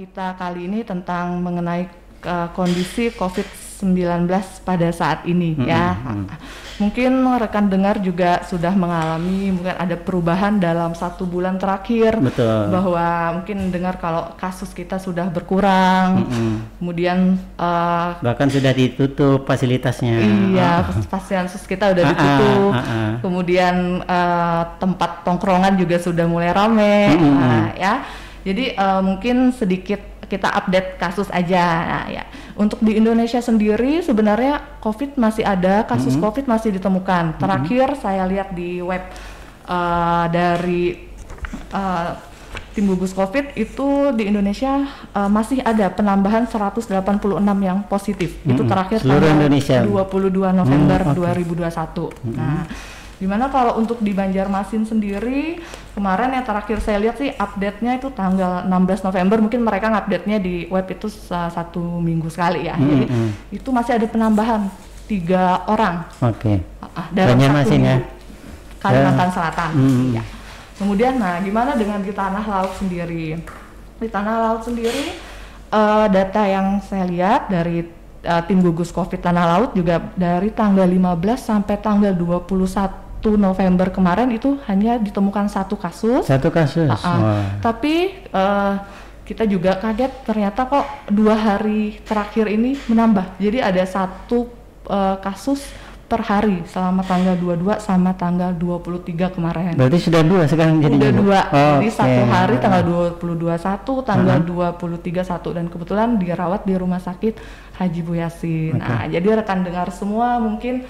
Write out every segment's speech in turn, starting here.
kita kali ini tentang mengenai kondisi COVID-19 pada saat ini ya. Mungkin rekan dengar juga sudah mengalami mungkin ada perubahan dalam 1 bulan terakhir. Betul. Bahwa mungkin dengar kalau kasus kita sudah berkurang, kemudian bahkan sudah ditutup fasilitasnya. Iya, fasilitas kita udah ditutup. Kemudian tempat tongkrongan juga sudah mulai rame. Ya. Jadi mungkin sedikit kita update kasus aja. Nah, ya. Untuk di Indonesia sendiri sebenarnya COVID masih ada, kasus COVID masih ditemukan. Terakhir saya lihat di web dari tim gugus COVID itu di Indonesia masih ada penambahan 186 yang positif. Itu terakhir tanggal 22 November 2021. Nah, dimana kalau untuk di Banjarmasin sendiri kemarin yang terakhir saya lihat sih update-nya itu tanggal 16 November, mungkin mereka ngupdate-nya di web itu 1 minggu sekali ya. Jadi itu masih ada penambahan 3 orang. Dalam Banjarmasin ya, Kalimantan Selatan. Ya. Kemudian gimana dengan di Tanah Laut sendiri? Di Tanah Laut sendiri data yang saya lihat dari tim gugus COVID Tanah Laut juga dari tanggal 15 sampai tanggal 21 November kemarin itu hanya ditemukan 1 kasus. Tapi kita juga kaget ternyata kok 2 hari terakhir ini menambah. Jadi ada 1 kasus per hari selama tanggal 22 sama tanggal 23 kemarin. Berarti sudah 2 sekarang jadi? Udah 2. Jadi 1 hari tanggal 22 tanggal 23 dan kebetulan dirawat di Rumah Sakit Haji Buyasin. Nah, jadi rekan dengar semua mungkin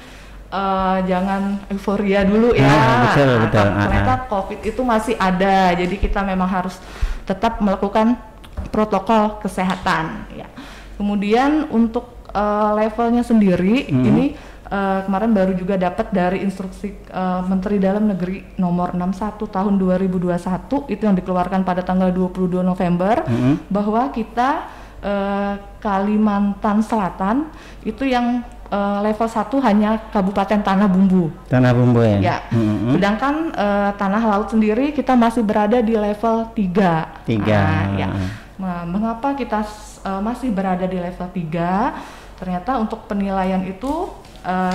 jangan euforia dulu ya. Betul. Ternyata COVID itu masih ada. Jadi kita memang harus tetap melakukan protokol kesehatan ya. Kemudian untuk levelnya sendiri ini kemarin baru juga dapat dari instruksi Menteri Dalam Negeri nomor 61 tahun 2021 itu yang dikeluarkan pada tanggal 22 November bahwa kita Kalimantan Selatan itu yang level 1 hanya Kabupaten Tanah Bumbu ya. Sedangkan Tanah Laut sendiri kita masih berada di level 3. Ya. Mengapa kita masih berada di level 3? Ternyata untuk penilaian itu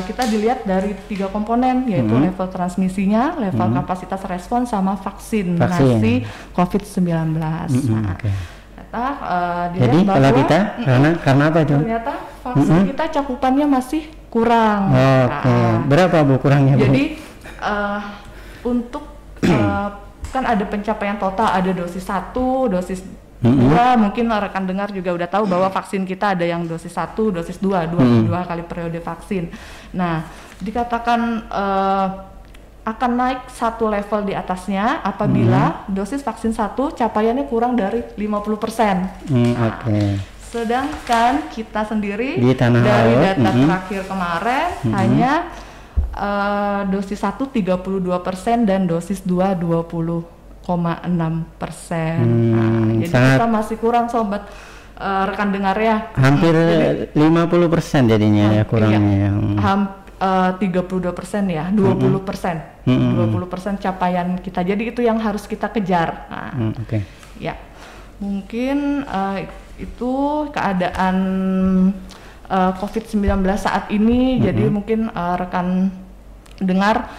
kita dilihat dari 3 komponen, yaitu level transmisinya, level kapasitas respon, sama vaksinasi COVID-19. Jadi kalau kita karena apa itu? Ternyata vaksin kita cakupannya masih kurang. Berapa Bu kurangnya Bu? Jadi untuk kan ada pencapaian total, ada dosis 1, dosis 2, mungkin rekan dengar juga udah tahu bahwa vaksin kita ada yang dosis 1, dosis 2, 22 kali periode vaksin. Nah, dikatakan akan naik 1 level di atasnya apabila dosis vaksin 1 capaiannya kurang dari 50%. Sedangkan kita sendiri dari data terakhir kemarin hanya dosis 1 32% dan dosis 2 20,6%. Jadi kita masih kurang sobat rekan dengar ya. Hampir 50% jadinya ya kurangnya. 32% ya, 20%. 20% capaian kita. Jadi itu yang harus kita kejar. Ya. Mungkin itu keadaan COVID-19 saat ini. Jadi mungkin rekan dengar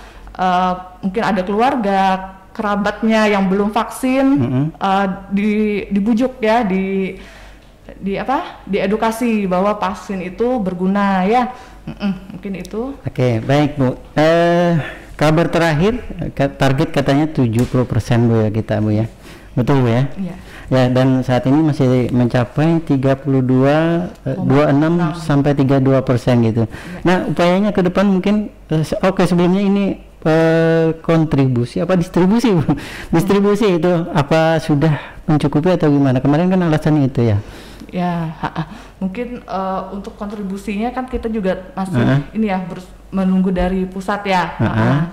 mungkin ada keluarga kerabatnya yang belum vaksin, dibujuk ya, diedukasi bahwa vaksin itu berguna ya. Mungkin itu. Baik Bu. Kabar terakhir target katanya 70% Bu ya kita Bu ya. Betul Bu ya? Iya. Ya, dan saat ini masih mencapai 26 sampai 32% gitu. Nah, upayanya ke depan mungkin sebelumnya ini kontribusi apa distribusi Bu? Distribusi itu apa sudah mencukupi atau gimana? Kemarin kan alasannya itu ya. Ya, mungkin untuk kontribusinya kan kita juga masih ini ya menunggu dari pusat ya.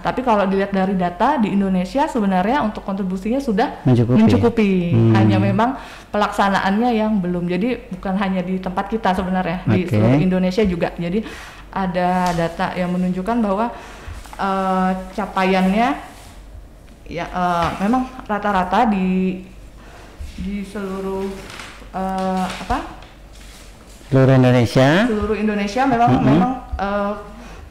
Tapi kalau dilihat dari data di Indonesia sebenarnya untuk kontribusinya sudah mencukupi. Hanya memang pelaksanaannya yang belum. Jadi bukan hanya di tempat kita sebenarnya, di seluruh Indonesia juga. Jadi ada data yang menunjukkan bahwa capaiannya ya memang rata-rata di seluruh Seluruh Indonesia. Seluruh Indonesia memang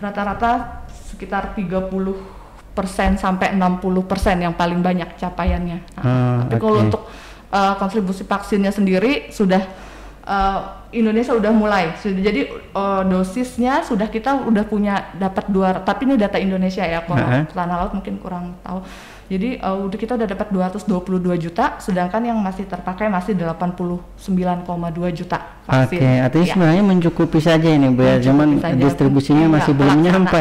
rata-rata sekitar 30% sampai 60% yang paling banyak capaiannya. Tapi kalau untuk kontribusi vaksinnya sendiri sudah Indonesia udah mulai. Jadi dosisnya kita udah punya dapat 2, tapi ini data Indonesia ya, kalau Tanah Laut mungkin kurang tahu. Jadi kita udah dapat 222 juta, sedangkan yang masih terpakai masih 89,2 juta vaksin. Oke, artinya sebenarnya mencukupi saja ini Bu ya, cuman distribusinya masih belum nyampe.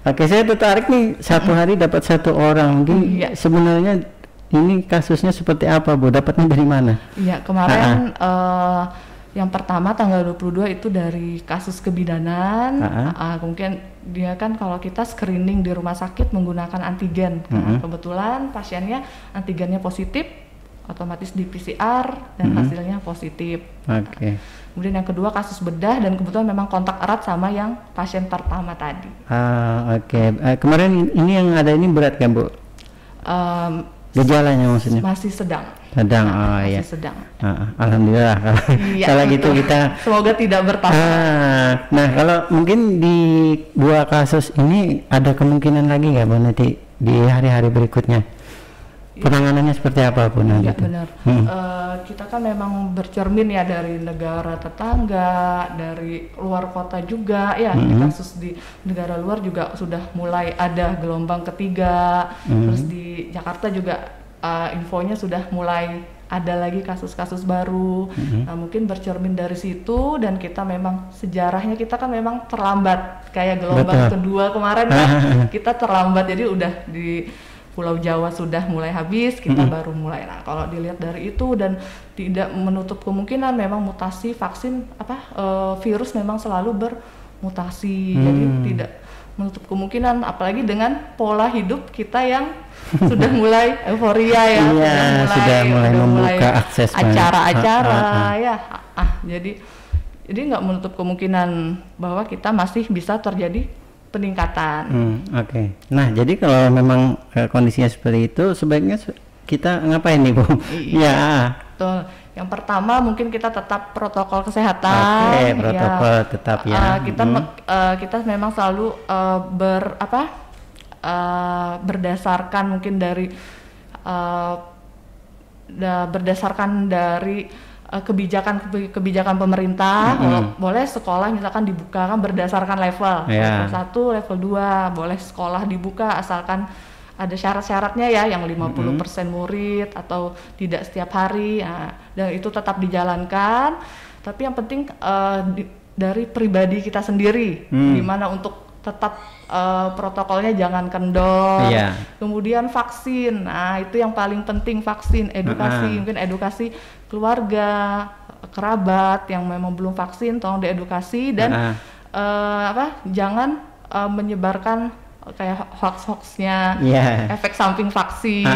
Oke, saya tertarik nih, satu hari dapat 1 orang. Mungkin sebenarnya ini kasusnya seperti apa Bu? Dapatnya dari mana? Iya, kemarin yang pertama tanggal 22 itu dari kasus kebidanan. Mungkin dia kan kalau kita screening di rumah sakit menggunakan antigen. Kebetulan pasiennya antigennya positif, otomatis di PCR dan hasilnya positif. Kemudian yang kedua kasus bedah, dan kebetulan memang kontak erat sama yang pasien pertama tadi. Kemarin ini yang ada ini berat kan Bu? Gejalanya maksudnya? Masih sedang. Masih sedang. Alhamdulillah. Kalau gitu kita semoga tidak bertambah. Nah, kalau mungkin di 2 kasus ini ada kemungkinan lagi nggak Bu nanti di hari-hari berikutnya? Penanganannya seperti apa Bu nanti? Iya benar. Kita kan memang bercermin ya dari negara tetangga, dari luar kota juga ya. Kasus di negara luar juga sudah mulai ada gelombang ketiga. Terus di Jakarta juga infonya sudah mulai ada lagi kasus-kasus baru. Nah, mungkin bercermin dari situ, dan kita memang sejarahnya kita kan memang terlambat kayak gelombang kedua kemarin kan. Kita terlambat, jadi udah di Pulau Jawa sudah mulai habis, kita baru mulai. Nah, kalau dilihat dari itu dan tidak menutup kemungkinan memang mutasi vaksin virus memang selalu bermutasi. Jadi tidak menutup kemungkinan, apalagi dengan pola hidup kita yang sudah mulai euforia ya, sudah mulai membuka akses acara-acara jadi nggak menutup kemungkinan bahwa kita masih bisa terjadi peningkatan. Nah, jadi kalau memang kondisinya seperti itu, sebaiknya kita ngapain nih Bu? Betul. Yang pertama mungkin kita tetap protokol kesehatan. Protokol tetap ya. Kita memang selalu berdasarkan mungkin dari berdasarkan dari kebijakan pemerintah. Boleh sekolah misalkan dibuka kan berdasarkan level, level 1, level 2, boleh sekolah dibuka asalkan ada syarat-syaratnya ya, yang 50% murid atau tidak setiap hari. Dan itu tetap dijalankan. Tapi yang penting dari pribadi kita sendiri, gimana untuk tetap protokolnya jangan kendor. Kemudian vaksin, itu yang paling penting, vaksin, edukasi, mungkin edukasi keluarga, kerabat yang memang belum vaksin, tolong diedukasi dan jangan menyebarkan kayak hoax-hoaxnya, efek samping vaksin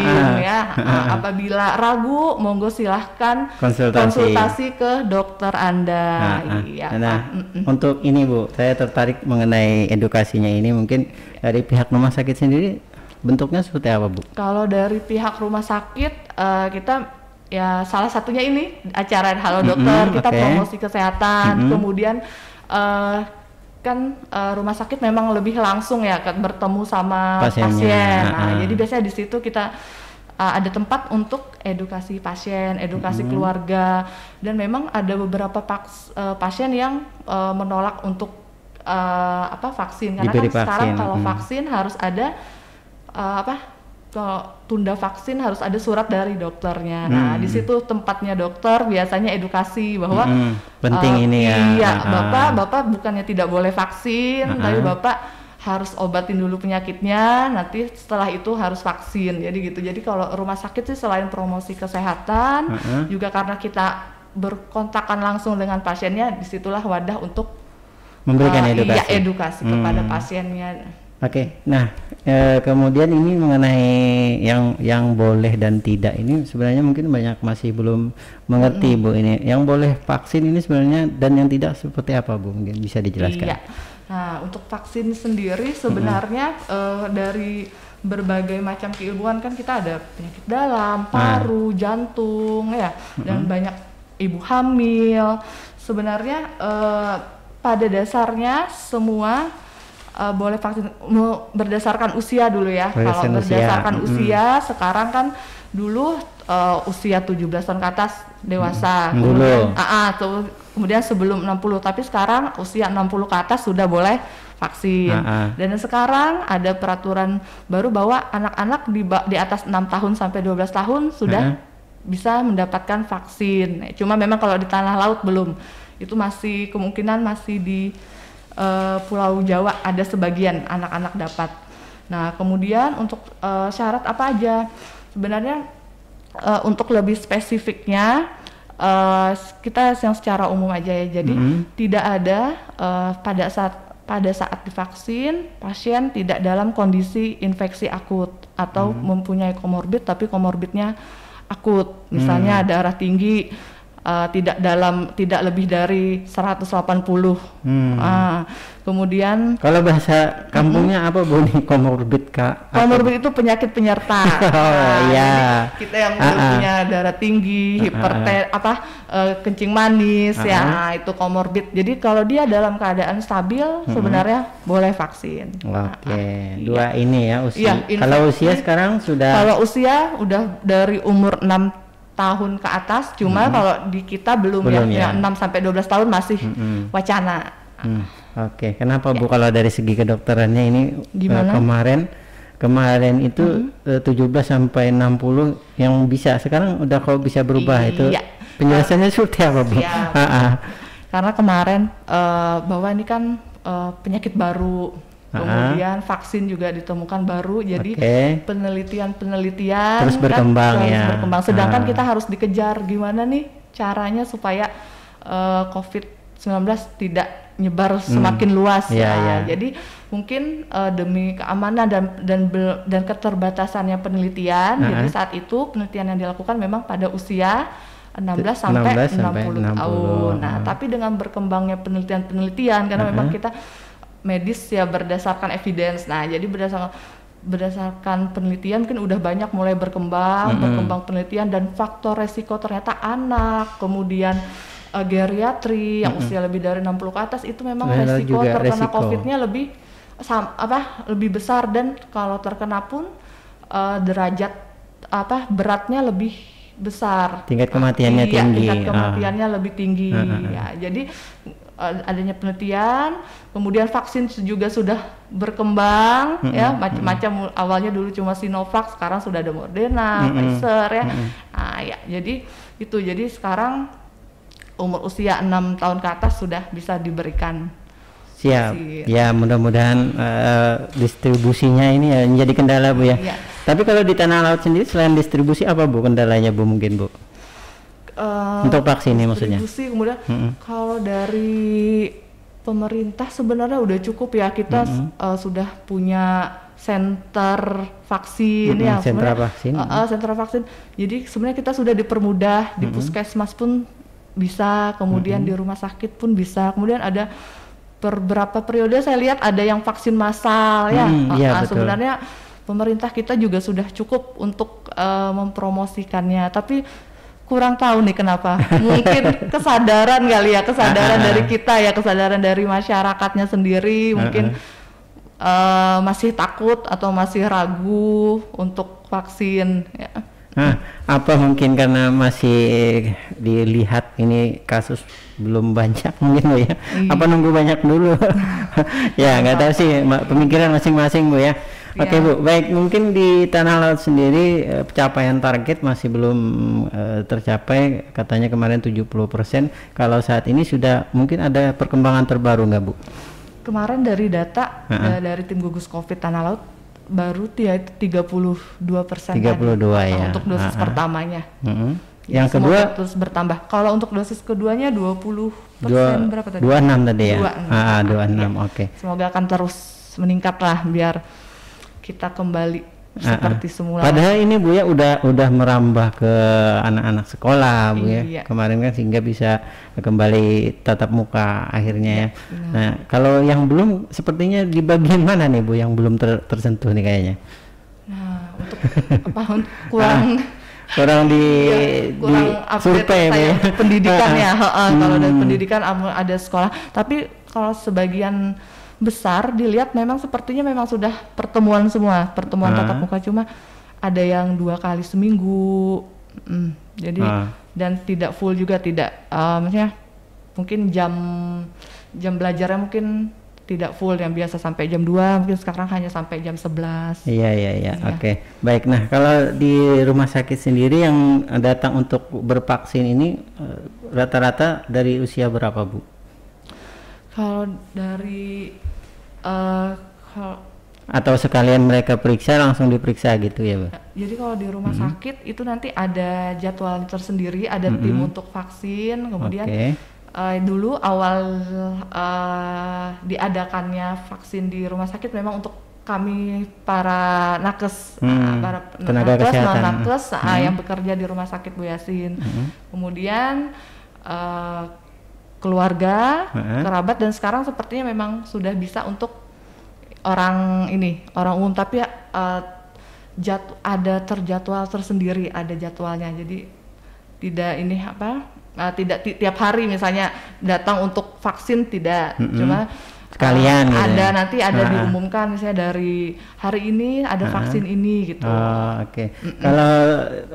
apabila ragu, monggo silahkan konsultasi ke dokter Anda. Untuk ini Bu, saya tertarik mengenai edukasinya ini, mungkin dari pihak rumah sakit sendiri bentuknya seperti apa Bu? Kalau dari pihak rumah sakit kita ya salah satunya ini acara Halo Dokter, kita promosi kesehatan, kemudian kan rumah sakit memang lebih langsung ya bertemu sama pasien. Jadi biasanya di situ kita ada tempat untuk edukasi pasien, edukasi keluarga, dan memang ada beberapa pasien yang menolak untuk vaksin karena kan sekarang kalau vaksin harus ada tunda vaksin harus ada surat dari dokternya. Di situ tempatnya dokter biasanya edukasi bahwa penting ini ya. Iya, Bapak bukannya tidak boleh vaksin, tapi Bapak harus obatin dulu penyakitnya, nanti setelah itu harus vaksin. Jadi gitu. Jadi kalau rumah sakit sih selain promosi kesehatan, juga karena kita berkontakan langsung dengan pasiennya, disitulah wadah untuk memberikan edukasi kepada pasiennya. Nah kemudian ini mengenai yang boleh dan tidak ini sebenarnya mungkin banyak masih belum mengerti Bu, ini yang boleh vaksin ini sebenarnya dan yang tidak seperti apa Bu, mungkin bisa dijelaskan? Nah untuk vaksin sendiri sebenarnya dari berbagai macam keilmuan kan, kita ada penyakit dalam, paru, jantung ya, dan banyak ibu hamil. Sebenarnya pada dasarnya semua boleh vaksin berdasarkan usia dulu ya. Kalau berdasarkan usia sekarang kan dulu usia 17 tahun ke atas dewasa. Kemudian sebelum 60, tapi sekarang usia 60 ke atas sudah boleh vaksin. Dan sekarang ada peraturan baru bahwa anak-anak di atas 6 tahun sampai 12 tahun sudah bisa mendapatkan vaksin. Cuma memang kalau di tanah laut belum. Itu masih kemungkinan masih di Pulau Jawa ada sebagian anak-anak dapat. Nah, kemudian untuk syarat apa aja? Sebenarnya untuk lebih spesifiknya kita yang secara umum aja ya. Jadi tidak ada pada saat divaksin pasien tidak dalam kondisi infeksi akut atau mempunyai komorbid tapi komorbidnya akut. Misalnya darah tinggi tidak lebih dari 180. Kemudian kalau bahasa kampungnya apa Bu nih komorbid Kak? Komorbid itu penyakit penyerta. Kita yang punya darah tinggi, kencing manis ya, itu komorbid. Jadi kalau dia dalam keadaan stabil sebenarnya boleh vaksin. Dua ini ya usia. Kalau usia sekarang sudah? Kalau usia udah dari umur 6 tahun ke atas, cuma kalau di kita belum ya 6 sampai 12 tahun masih wacana. Kenapa Bu kalau dari segi kedokterannya ini kemarin itu 17 sampai 60 yang bisa, sekarang udah kok bisa berubah itu penjelasannya seperti apa Bu? Karena kemarin bahwa ini kan penyakit baru. Kemudian vaksin juga ditemukan baru, jadi penelitian terus berkembang berkembang. Sedangkan kita harus dikejar gimana nih caranya supaya COVID-19 tidak nyebar semakin luas. Jadi mungkin demi keamanan dan keterbatasannya penelitian, jadi saat itu penelitian yang dilakukan memang pada usia 16 sampai 60 tahun. Nah, tapi dengan berkembangnya penelitian karena memang kita medis ya berdasarkan evidence. Nah, jadi berdasarkan penelitian kan udah banyak mulai berkembang penelitian dan faktor resiko ternyata anak, kemudian geriatri yang usia lebih dari 60 ke atas itu memang resiko terkena COVID-nya lebih besar, dan kalau terkena pun derajat beratnya lebih besar. Tingkat kematiannya tinggi. Tingkat kematiannya lebih tinggi. Ya, jadi adanya penelitian, kemudian vaksin juga sudah berkembang ya, macam-macam. Awalnya dulu cuma Sinovac, sekarang sudah ada Moderna, Pfizer ya. Nah, ya, jadi sekarang umur usia 6 tahun ke atas sudah bisa diberikan. Siap. Ya, mudah-mudahan distribusinya ini ya menjadi kendala Bu ya. Tapi kalau di tanah laut sendiri selain distribusi apa Bu kendalanya Bu mungkin Bu? Untuk vaksin ini maksudnya. Kemudian kalau dari pemerintah sebenarnya udah cukup ya, kita sudah punya center vaksin sentra vaksin. Sentra vaksin. Jadi sebenarnya kita sudah dipermudah di puskesmas pun bisa, kemudian di rumah sakit pun bisa. Kemudian ada beberapa periode saya lihat ada yang vaksin massal sebenarnya pemerintah kita juga sudah cukup untuk mempromosikannya, tapi kurang tahu nih kenapa. Mungkin kesadaran kali ya, dari kita ya, kesadaran dari masyarakatnya sendiri mungkin masih takut atau masih ragu untuk vaksin ya. Apa mungkin karena masih dilihat ini kasus belum banyak mungkin Bu ya? Apa nunggu banyak dulu? Ya nggak tahu sih, pemikiran masing-masing Bu ya. Oke Bu, baik, mungkin di tanah laut sendiri pencapaian target masih belum tercapai, katanya kemarin 70%. Kalau saat ini sudah mungkin ada perkembangan terbaru nggak Bu? Kemarin dari data dari tim gugus COVID tanah laut baru 32%. 32 ya. Untuk dosis pertamanya. Yang kedua terus bertambah. Kalau untuk dosis keduanya 20% berapa tadi? 26 tadi ya. 26. Oke. Semoga akan terus meningkat lah biar kita kembali seperti semula. Padahal ini Bu ya udah merambah ke anak-anak sekolah Bu ya. Kemarin kan sehingga bisa kembali tatap muka akhirnya ya. Nah, kalau yang belum sepertinya di bagian mana nih Bu yang belum tersentuh nih kayaknya? untuk apa kurang kurang di survei ya pendidikan ya. Kalau dari pendidikan ada sekolah, tapi kalau sebagian besar dilihat memang sepertinya memang sudah pertemuan tatap muka, cuma ada yang 2 kali seminggu. Jadi dan tidak full juga, tidak maksudnya mungkin jam belajarnya mungkin tidak full, yang biasa sampai jam 2 mungkin sekarang hanya sampai jam 11. Iya. Oke. Baik. Nah, kalau di rumah sakit sendiri yang datang untuk bervaksin ini rata-rata dari usia berapa, Bu? Kalau dari atau sekalian mereka periksa langsung diperiksa gitu ya, Bu? Jadi kalau di rumah sakit itu nanti ada jadwal tersendiri, ada tim untuk vaksin, kemudian dulu awal diadakannya vaksin di rumah sakit memang untuk kami para nakes, para tenaga kesehatan, nakes yang bekerja di rumah sakit Bu Yasin. Kemudian keluarga, kerabat, dan sekarang sepertinya memang sudah bisa untuk orang umum, tapi ada terjadwal tersendiri, ada jadwalnya. Jadi tidak tidak tiap hari misalnya datang untuk vaksin, tidak, cuma sekalian ada nanti ada diumumkan misalnya dari hari ini ada vaksin ini gitu. Oke. Kalau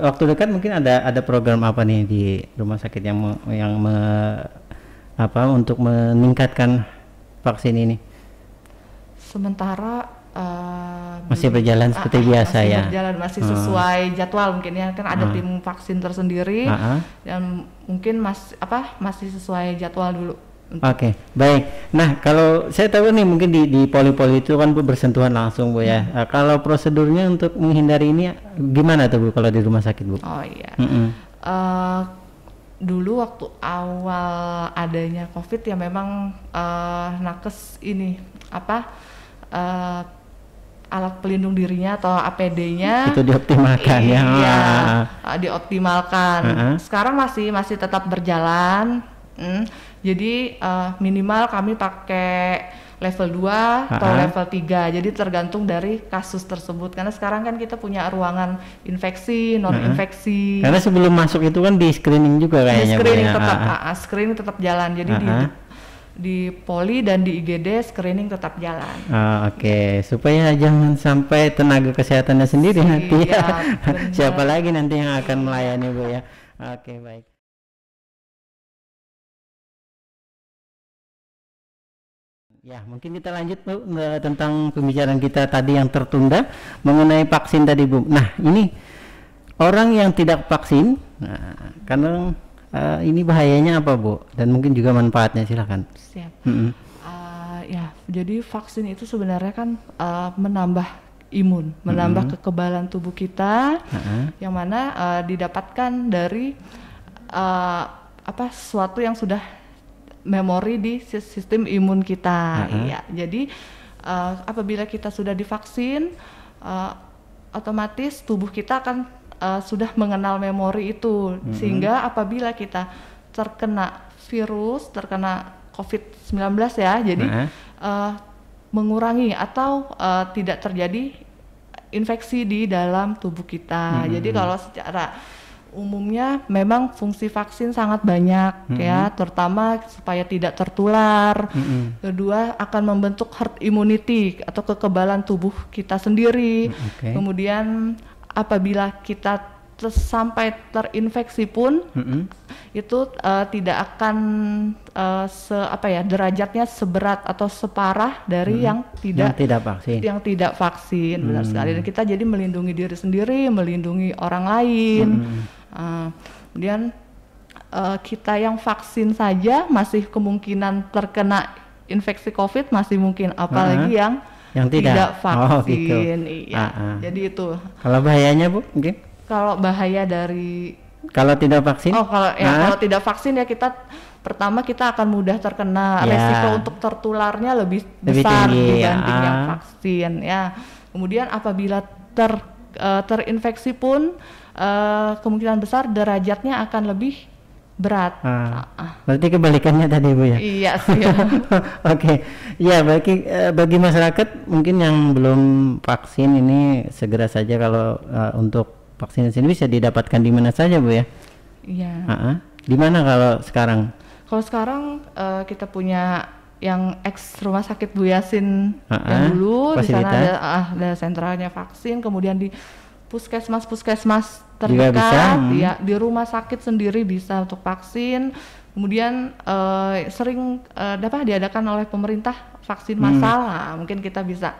waktu dekat mungkin ada program apa nih di rumah sakit yang untuk meningkatkan vaksin ini? Sementara masih berjalan seperti biasa ya. Masih sesuai jadwal mungkin ya, kan ada tim vaksin tersendiri dan mungkin masih sesuai jadwal dulu. Oke, baik. Nah, kalau saya tahu nih mungkin di poli-poli itu kan Bu bersentuhan langsung Bu ya. Kalau prosedurnya untuk menghindari ini gimana tuh Bu kalau di rumah sakit Bu? Oh iya. Dulu waktu awal adanya COVID ya memang nakes ini alat pelindung dirinya atau APD-nya itu dioptimalkan ya. Iya, dioptimalkan. Sekarang masih tetap berjalan. Jadi minimal kami pakai level 2 atau level 3. Jadi tergantung dari kasus tersebut. Karena sekarang kan kita punya ruangan infeksi, non infeksi. Karena sebelum masuk itu kan di screening juga kayaknya. Screening tetap jalan. Jadi di poli dan di IGD screening tetap jalan. Oke. Supaya jangan sampai tenaga kesehatannya sendiri nanti ya. Siapa lagi nanti yang akan melayani Bu ya. Oke, baik. Ya, mungkin kita lanjut Bu tentang pembicaraan kita tadi yang tertunda mengenai vaksin tadi Bu. Nah, ini orang yang tidak vaksin, karena ini bahayanya apa Bu? Dan mungkin juga manfaatnya, silakan. Siap. Ya, jadi vaksin itu sebenarnya kan menambah imun, menambah kekebalan tubuh kita, yang mana didapatkan dari sesuatu yang sudah memori di sistem imun kita. Ya, jadi apabila kita sudah divaksin, otomatis tubuh kita akan sudah mengenal memori itu, sehingga apabila kita terkena COVID-19 ya, jadi mengurangi atau tidak terjadi infeksi di dalam tubuh kita. Jadi kalau secara umumnya memang fungsi vaksin sangat banyak ya, terutama supaya tidak tertular. Kedua, akan membentuk herd immunity atau kekebalan tubuh kita sendiri. Kemudian apabila kita sampai terinfeksi pun itu tidak akan derajatnya seberat atau separah dari yang tidak vaksin. Benar sekali. Dan kita jadi melindungi diri sendiri, melindungi orang lain. Kemudian kita yang vaksin saja masih kemungkinan terkena infeksi COVID masih mungkin, apalagi yang tidak vaksin. Iya. Jadi itu. Kalau bahayanya Bu, mungkin? Kalau bahaya dari kalau tidak vaksin? Kalau tidak vaksin ya pertama kita akan mudah terkena, resiko untuk tertularnya lebih besar dibanding yang vaksin ya. Kemudian apabila terinfeksi pun kemungkinan besar derajatnya akan lebih berat. Berarti kebalikannya tadi Bu ya? Iya sih. Oke, ya bagi masyarakat mungkin yang belum vaksin ini segera saja kalau untuk vaksinasi ini bisa didapatkan di mana saja Bu ya? Iya. Di mana kalau sekarang? Kalau sekarang kita punya yang ex rumah sakit Bu Yasin yang dulu, di sana ada sentralnya vaksin, kemudian di puskesmas terdekat, ya di rumah sakit sendiri bisa untuk vaksin. Kemudian sering diadakan oleh pemerintah vaksin massal. Nah, mungkin kita bisa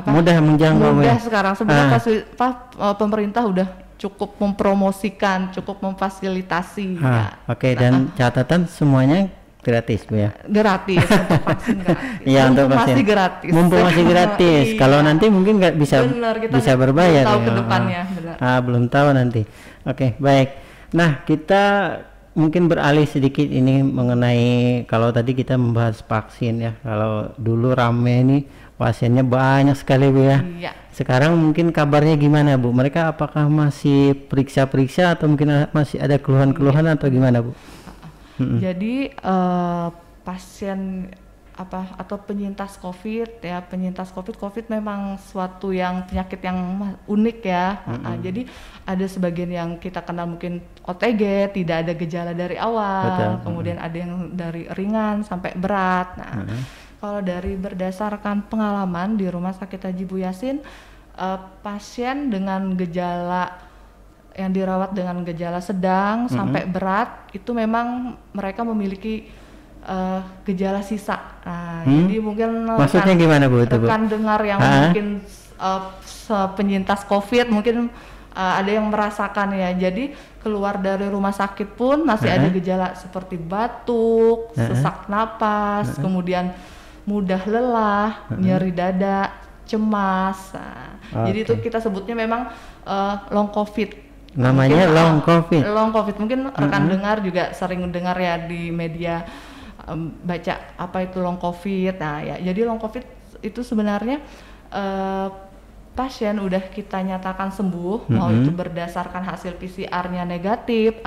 mudah sekarang sebenarnya pemerintah udah cukup mempromosikan, cukup memfasilitasi. Oke, dan catatan semuanya gratis Bu ya? Gratis untuk vaksin gratis. Iya, untuk vaksin masih gratis. Mumpung masih gratis. Kalau nanti mungkin nggak bisa berbayar. Belum tahu ke depannya. Belum tahu nanti. Oke, baik. Nah, kita mungkin beralih sedikit ini mengenai kalau tadi kita membahas vaksin ya. Kalau dulu rame ini pasiennya banyak sekali Bu ya. Iya. Sekarang mungkin kabarnya gimana Bu? Mereka apakah masih periksa-periksa atau mungkin masih ada keluhan-keluhan atau gimana Bu? Jadi pasien atau penyintas COVID ya, COVID memang suatu yang penyakit yang unik ya. Jadi ada sebagian yang kita kenal mungkin OTG, tidak ada gejala dari awal. Kemudian ada yang dari ringan sampai berat. Nah, kalau dari berdasarkan pengalaman di Rumah Sakit Haji Bu Yasin, pasien dengan gejala yang dirawat dengan gejala sedang sampai berat itu memang mereka memiliki gejala sisa. Nah, jadi mungkin maksudnya gimana Bu? Rekan dengar yang mungkin penyintas COVID mungkin ada yang merasakan ya. Jadi keluar dari rumah sakit pun masih ada gejala seperti batuk, sesak napas, kemudian mudah lelah, nyeri dada, cemas. Nah, jadi itu kita sebutnya memang long COVID. Namanya mungkin, long COVID mungkin rekan dengar juga sering dengar ya di media baca apa itu long COVID. Nah ya, jadi long COVID itu sebenarnya pasien udah kita nyatakan sembuh, mau itu berdasarkan hasil PCR-nya negatif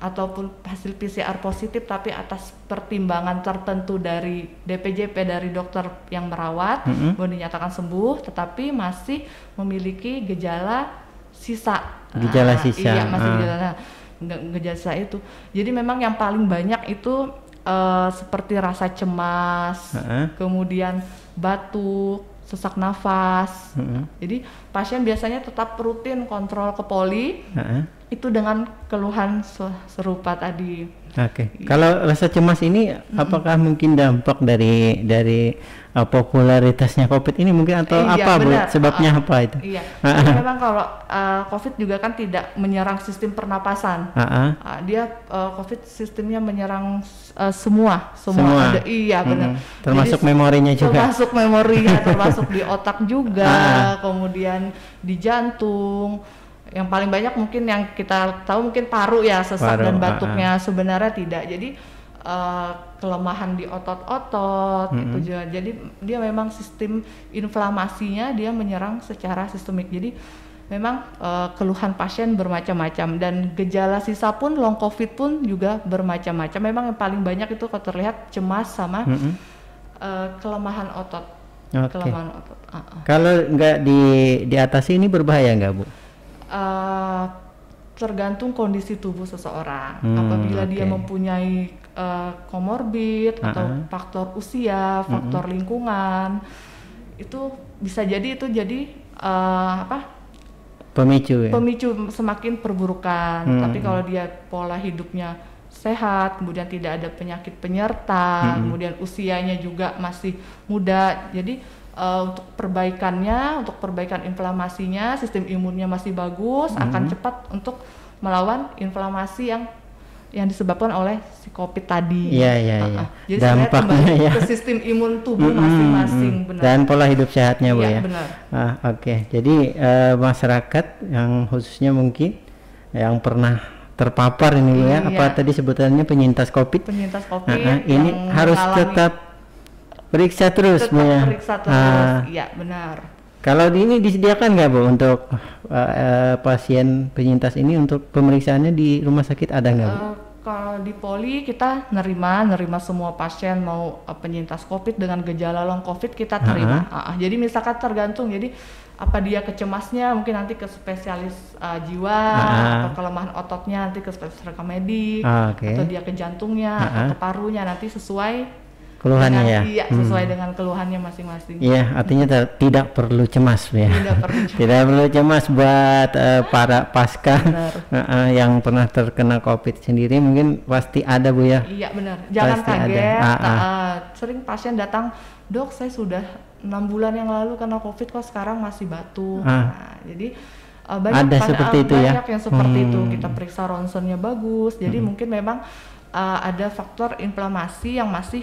ataupun hasil PCR positif, tapi atas pertimbangan tertentu dari DPJP dari dokter yang merawat baru dinyatakan sembuh, tetapi masih memiliki gejala sisa. Iya, masih gejala sisa itu. Jadi memang yang paling banyak itu seperti rasa cemas, kemudian batuk, sesak nafas. Jadi pasien biasanya tetap rutin kontrol ke poli itu dengan keluhan serupa tadi. Kalau rasa cemas ini apakah mungkin dampak dari popularitasnya COVID ini mungkin atau apa Bu? Sebabnya apa itu? Iya. Jadi memang kalau COVID juga kan tidak menyerang sistem pernapasan. Dia COVID sistemnya menyerang semua. Ada, iya benar. Termasuk memorinya juga. Termasuk di otak juga, kemudian di jantung. Yang paling banyak mungkin yang kita tahu mungkin paru ya, sesak dan batuknya. Sebenarnya tidak. Jadi kelemahan di otot-otot itu juga. Jadi dia memang sistem inflamasinya dia menyerang secara sistemik. Jadi memang keluhan pasien bermacam-macam dan gejala sisa pun long COVID pun juga bermacam-macam. Memang yang paling banyak itu kalau terlihat cemas sama kelemahan otot. Kelemahan otot. Kalau nggak diatasi ini berbahaya nggak Bu? Tergantung kondisi tubuh seseorang. Apabila dia mempunyai komorbid atau faktor usia, faktor lingkungan, itu bisa jadi pemicu semakin perburukan. Tapi kalau dia pola hidupnya sehat, kemudian tidak ada penyakit penyerta, kemudian usianya juga masih muda, jadi untuk perbaikan inflamasinya, sistem imunnya masih bagus, akan cepat untuk melawan inflamasi yang disebabkan oleh si COVID tadi. Iya. Jadi dampaknya ke sistem imun tubuh masing-masing, benar. Dan pola hidup sehatnya Bu ya. Benar. Jadi masyarakat yang khususnya mungkin yang pernah terpapar ini Bu ya, apa tadi sebutannya penyintas COVID. Ini harus tetap periksa terus Bu ya. Iya benar. Kalau di ini disediakan nggak Bu untuk pasien penyintas ini untuk pemeriksaannya di rumah sakit ada nggak Bu? Kalau di Poli kita nerima semua pasien mau penyintas COVID dengan gejala long COVID kita terima. Jadi misalkan tergantung, jadi apa dia kecemasnya mungkin nanti ke spesialis jiwa, atau kelemahan ototnya nanti ke spesialis rekam medik, atau dia ke jantungnya atau ke parunya, nanti sesuai keluhannya dengan, ya. Iya, sesuai dengan keluhannya masing-masing. Iya, artinya tidak perlu cemas ya. Tidak perlu cemas buat para pasca yang pernah terkena COVID sendiri, mungkin pasti ada Bu ya. Iya benar. Jangan pasti kaget. Sering pasien datang, "Dok, saya sudah 6 bulan yang lalu kena COVID kok sekarang masih batuk." Nah, jadi banyak ada seperti itu ya. Banyak yang seperti itu. Kita periksa ronsennya bagus. Jadi mungkin memang ada faktor inflamasi yang masih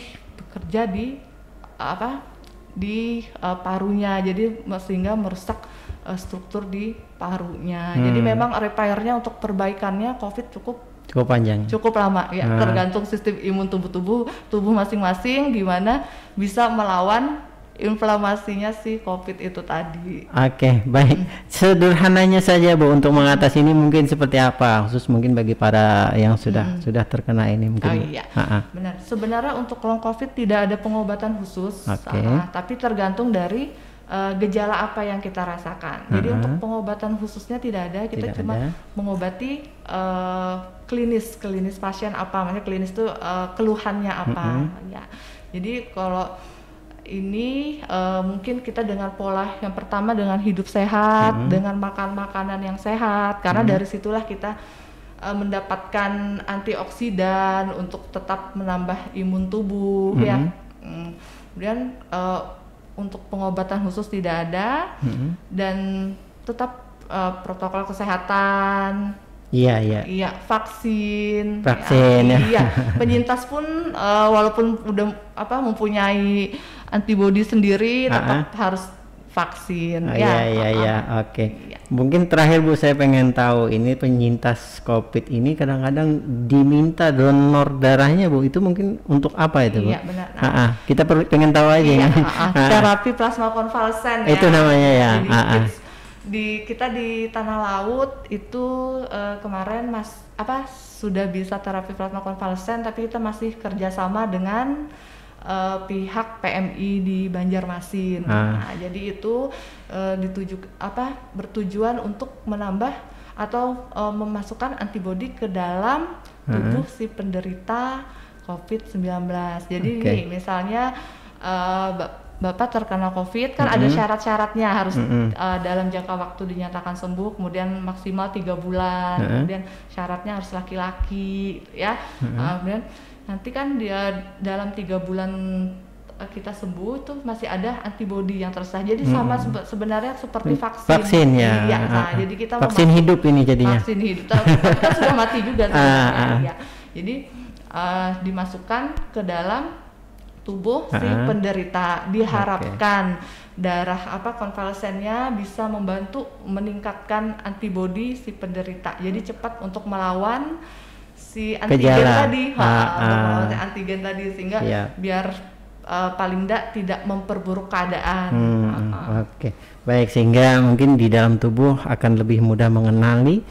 bekerja di parunya, jadi sehingga merusak struktur di parunya. Jadi memang repairnya untuk perbaikannya COVID cukup panjang, cukup lama ya, tergantung sistem imun tubuh masing-masing gimana bisa melawan inflamasinya si COVID itu tadi. Oke, baik. Sederhananya saja Bu untuk mengatasi ini mungkin seperti apa, khusus mungkin bagi para yang sudah terkena ini mungkin. Iya. Benar. Sebenarnya untuk long COVID tidak ada pengobatan khusus, tapi tergantung dari gejala apa yang kita rasakan. Jadi untuk pengobatan khususnya tidak ada, kita cuma mengobati klinis pasien apa, maksudnya klinis itu keluhannya apa. Ya. Jadi kalau ini mungkin kita dengan pola yang pertama dengan hidup sehat, dengan makan makanan yang sehat, karena dari situlah kita mendapatkan antioksidan untuk tetap menambah imun tubuh ya. Kemudian untuk pengobatan khusus tidak ada, dan tetap protokol kesehatan. Iya, vaksin ya. Iya, penyintas pun walaupun udah mempunyai antibodi sendiri tetap harus vaksin. Oke. Mungkin terakhir Bu, saya pengen tahu ini penyintas COVID ini kadang-kadang diminta donor darahnya Bu, itu mungkin untuk apa itu Bu? Iya benar. Kita pengen tahu aja ya. Terapi plasma konvalesen ya. Itu namanya ya. Kita di Tanah Laut itu kemarin sudah bisa terapi plasma konvalesen, tapi kita masih kerjasama dengan pihak PMI di Banjarmasin. Nah, jadi itu bertujuan untuk menambah atau memasukkan antibodi ke dalam tubuh si penderita COVID-19. Jadi nih, misalnya Bapak terkena COVID kan ada syarat-syaratnya, harus dalam jangka waktu dinyatakan sembuh, kemudian maksimal 3 bulan, kemudian syaratnya harus laki-laki ya. Kemudian nanti kan dia dalam 3 bulan kita sembuh itu masih ada antibodi yang tersisa. Jadi sama sebenarnya seperti vaksin ya. Nah, jadi kita vaksin hidup ini jadinya. Vaksin hidup. Kita sudah mati juga sebenarnya. Ya. Jadi dimasukkan ke dalam tubuh si penderita, diharapkan darah konvalesennya bisa membantu meningkatkan antibodi si penderita, jadi cepat untuk melawan si antigen tadi, antigen tadi, sehingga biar paling tidak memperburuk keadaan. Oke. Baik, sehingga mungkin di dalam tubuh akan lebih mudah mengenali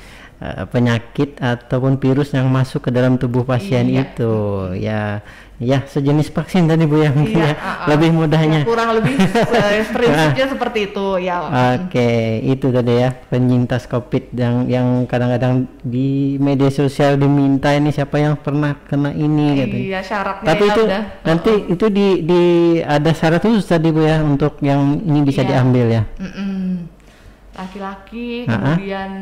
penyakit ataupun virus yang masuk ke dalam tubuh pasien itu. Ya sejenis vaksin tadi Bu ya, mungkin lebih mudahnya. Kurang lebih prinsipnya seperti itu ya. Oke, itu tadi ya penyintas COVID yang kadang-kadang di media sosial diminta ini siapa yang pernah kena ini gitu. Iya, syaratnya. Tapi itu udah, nanti itu di ada syarat khusus tadi Bu ya untuk yang ini bisa diambil ya. Laki-laki, kemudian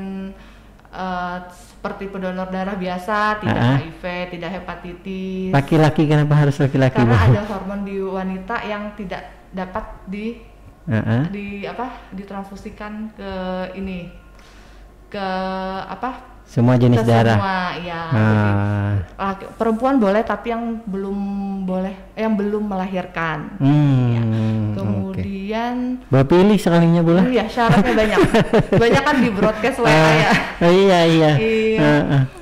seperti pendonor darah biasa, tidak HIV, tidak hepatitis. Laki-laki, kenapa harus laki-laki? Karena ada hormon di wanita yang tidak dapat ditransfusikan ke semua jenis darah. Semua, ya. Perempuan boleh, tapi yang belum melahirkan. Kemudian pilih sekalinya boleh. Iya, syaratnya banyak. Banyak kan di broadcast WA ya. Iya.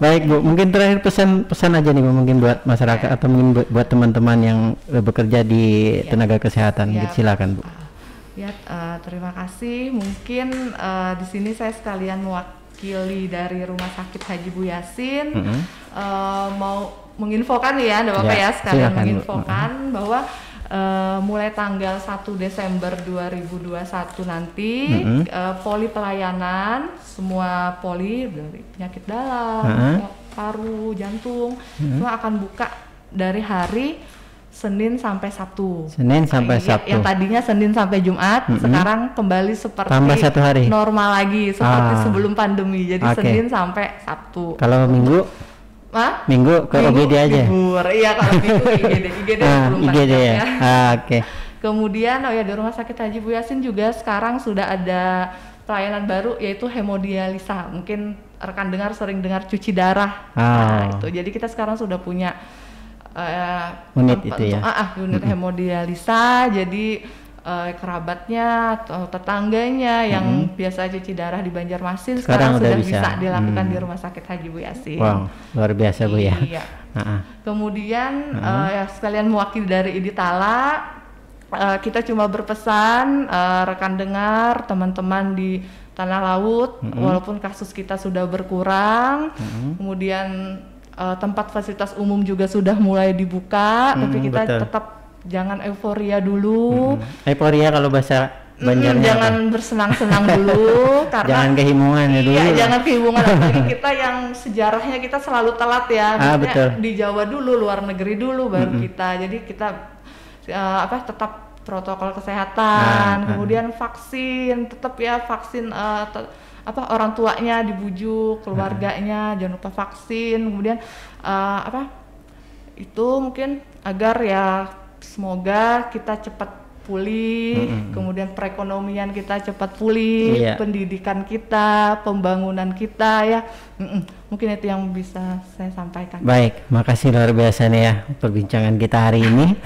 Baik Bu, mungkin terakhir pesan aja nih Bu, mungkin buat masyarakat atau mungkin buat teman-teman yang bekerja di tenaga kesehatan. Silakan Bu. Ya, terima kasih. Mungkin di sini saya sekalian mewakili dari Rumah Sakit Haji Bu Yasin, mau menginfokan ya, Bapak ya, sekalian menginfokan bahwa mulai tanggal 1 Desember 2021 nanti poli pelayanan, semua poli dari penyakit dalam, paru, jantung, semua akan buka dari hari Senin sampai Sabtu. Senin sampai Sabtu. Yang tadinya Senin sampai Jumat, sekarang kembali seperti tambah 1 hari normal lagi, seperti sebelum pandemi. Jadi Senin sampai Sabtu. Kalau Minggu? Minggu ke OGD aja. Libur. Iya, kalau Minggu IGD 24 jam ya. Oke. Kemudian di Rumah Sakit Haji Bu Yasin juga sekarang sudah ada pelayanan baru, yaitu hemodialisa. Mungkin rekan dengar sering dengar cuci darah. Nah, itu. Jadi kita sekarang sudah punya unit itu ya. Unit hemodialisa. Jadi kerabatnya atau tetangganya yang biasa cuci darah di Banjarmasin sekarang sudah bisa dilakukan di Rumah Sakit Haji Bu Yasin. Wow, luar biasa Bu ya. Iya. Kemudian sekalian mewakili dari ID Tala, kita cuma berpesan rekan dengar, teman-teman di Tanah Laut, walaupun kasus kita sudah berkurang, kemudian tempat fasilitas umum juga sudah mulai dibuka, tapi kita tetap jangan euforia dulu. Euforia kalau bahasa Banjarnya jangan bersenang-senang dulu, karena jangan kehimungan ya dulu. Iya, jangan kehimungan. Apalagi kita yang sejarahnya kita selalu telat ya. Betul. Di Jawa dulu, luar negeri dulu, baru kita. Jadi kita tetap protokol kesehatan, kemudian vaksin, tetap ya vaksin. Orang tuanya dibujuk, keluarganya jangan lupa vaksin, kemudian itu mungkin agar ya semoga kita cepat pulih, kemudian perekonomian kita cepat pulih, pendidikan kita, pembangunan kita ya, mungkin itu yang bisa saya sampaikan. Baik, makasih luar biasa nih ya perbincangan kita hari ini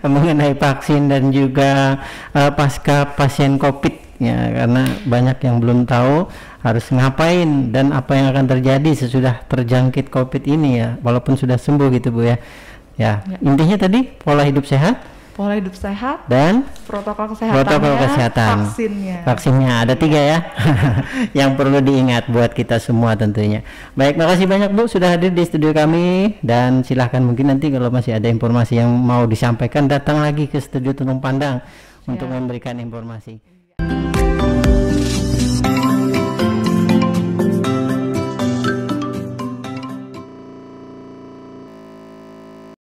mengenai vaksin dan juga pasca pasien COVID. Ya, karena banyak yang belum tahu harus ngapain dan apa yang akan terjadi sesudah terjangkit COVID ini ya, walaupun sudah sembuh gitu Bu ya. Ya, intinya tadi pola hidup sehat, dan protokol kesehatan, vaksinnya ada 3 ya yang perlu diingat buat kita semua tentunya. Baik, makasih banyak Bu sudah hadir di studio kami, dan silahkan mungkin nanti kalau masih ada informasi yang mau disampaikan datang lagi ke studio Tuntung Pandang untuk memberikan informasi.